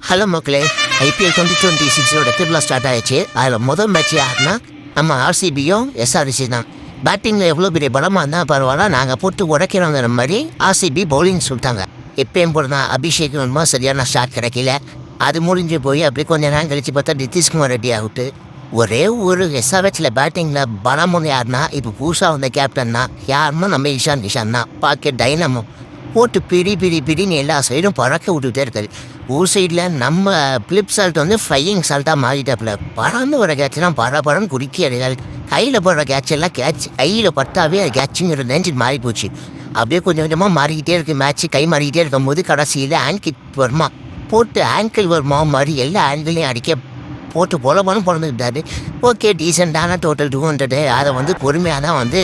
Hello மக்களே, IPL 2026 திருவிழா start ஆயிடுச்சு. அதில் முதல் மேட்ச் யாருன்னா நம்ம ஆர்சிபியும் எஸ்ஆர்சி தான். பேட்டிங்கில் எவ்வளோ பெரிய பலமாக இருந்தால் பரவாயில்ல, நாங்கள் போட்டு உடைக்கிறோங்கிற மாதிரி ஆர்சிபி பவுலிங் சொல்லிட்டாங்க. எப்பயும் போல தான் அபிஷேக் ரொம்ப சரியான ஸ்டார்ட் கிடைக்கல. அது முடிஞ்சு போய் அப்படியே கொஞ்சம் நேரம் கழிச்சு பார்த்தா நிதிஷ்குமார் ரெடி ஆகிட்டு ஒரே ஒரு எஸ்ஆர்ஹெச்சில் பேட்டிங்கில் பலமுன்னு யாருன்னா இப்போ புதுசாக வந்த கேப்டன் தான். யாருன்னா நம்ம இஷான் தான். பார்க்க டைனமோ போட்டு பிடின்னு எல்லா சைடும் பறக்க விட்டுக்கிட்டே இருக்காரு. ஒரு சைடில் நம்ம பிளிப் சால்ட் வந்து ஃப்ளையிங் சால்ட்டாக மாறிட்டாப்புல. பறந்து வர கேட்ச்லாம் பரன்னு குறுக்கி அடையாது. கையில் போடுற கேட்செல்லாம் கையில் பட்டாவே அது கேட்சுங்கிற ரேஞ்சு மாறி போச்சு. அப்படியே கொஞ்சம் கொஞ்சமாக மாறிக்கிட்டே இருக்குது மேட்ச்சு. கை மாறிக்கிட்டே இருக்கும்போது கடைசியில் ஆங்கிள் வருமா போட்டு ஆங்கிள் வருமா மாதிரி எல்லா ஆங்கிளையும் அடிக்க போட்டு போலமானு பிறந்துக்கிட்டாரு. ஓகே, டீசெண்டான டோட்டல் 200. அதை வந்து பொறுமையாக தான் வந்து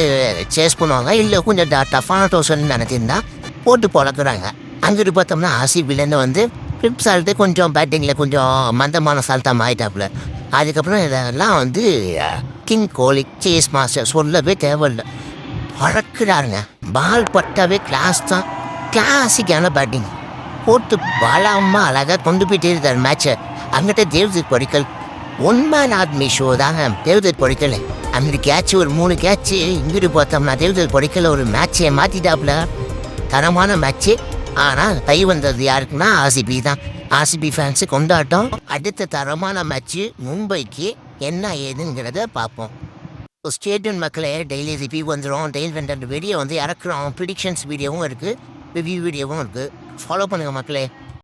சேஸ் பண்ணுவாங்க. இல்லை கொஞ்சம் டஃப்பான டோசன் நினச்சிருந்தா போட்டு பழக்கிறாங்க. அங்கிட்டு பார்த்தோம்னா ஆர்சிபிலேருந்து வந்து ஃபிலிப் சால்ட்டு கொஞ்சம் பேட்டிங்கில் கொஞ்சம் மந்தமான சால்ட்டாக மாறிட்டாப்புல. அதுக்கப்புறம் இதெல்லாம் வந்து கிங் கோலி சேஸ் மாஸ்டர் சொல்லவே தேவையில்லை, பறக்கிறாருங்க. பால் பட்டாவே கிளாஸ் தான். கிளாசிக்கான பேட்டிங் போட்டு பலமாக அழகாக கொண்டு போயிட்டே இருக்கார் மேட்சை. அங்கிட்ட தேவ்தத் படிக்கல் ஒன்மேன் ஆத்மி ஷோ தாங்க. தேவ்தத் படிக்கல் அங்கிட்டு கேட்ச் ஒரு 3 கேட்ச்சு. இங்கிட்டு பார்த்தோம்னா தேவ்தத் படிக்கல ஒரு மேட்சை மாற்றிட்டாப்புல. தரமான மேட்ச்சு. ஆனால் கை வந்தது யாருக்குன்னா ஆர்சிபி தான். ஆர்சிபி ஃபேன்ஸு கொண்டாட்டம். அடுத்த தரமான மேட்ச்சு மும்பைக்கு என்ன ஏதுங்கிறத பார்ப்போம். ஸ்டேடியம் மக்களே, டெய்லி ரிவ்யூ வந்துடும். டெய்லி 2 வீடியோ வந்து இறக்குறோம். ப்ரிடிக்ஷன்ஸ் வீடியோவும் இருக்குது, ரிவ்யூ வீடியோவும் இருக்குது. ஃபாலோ பண்ணுங்கள் மக்களே.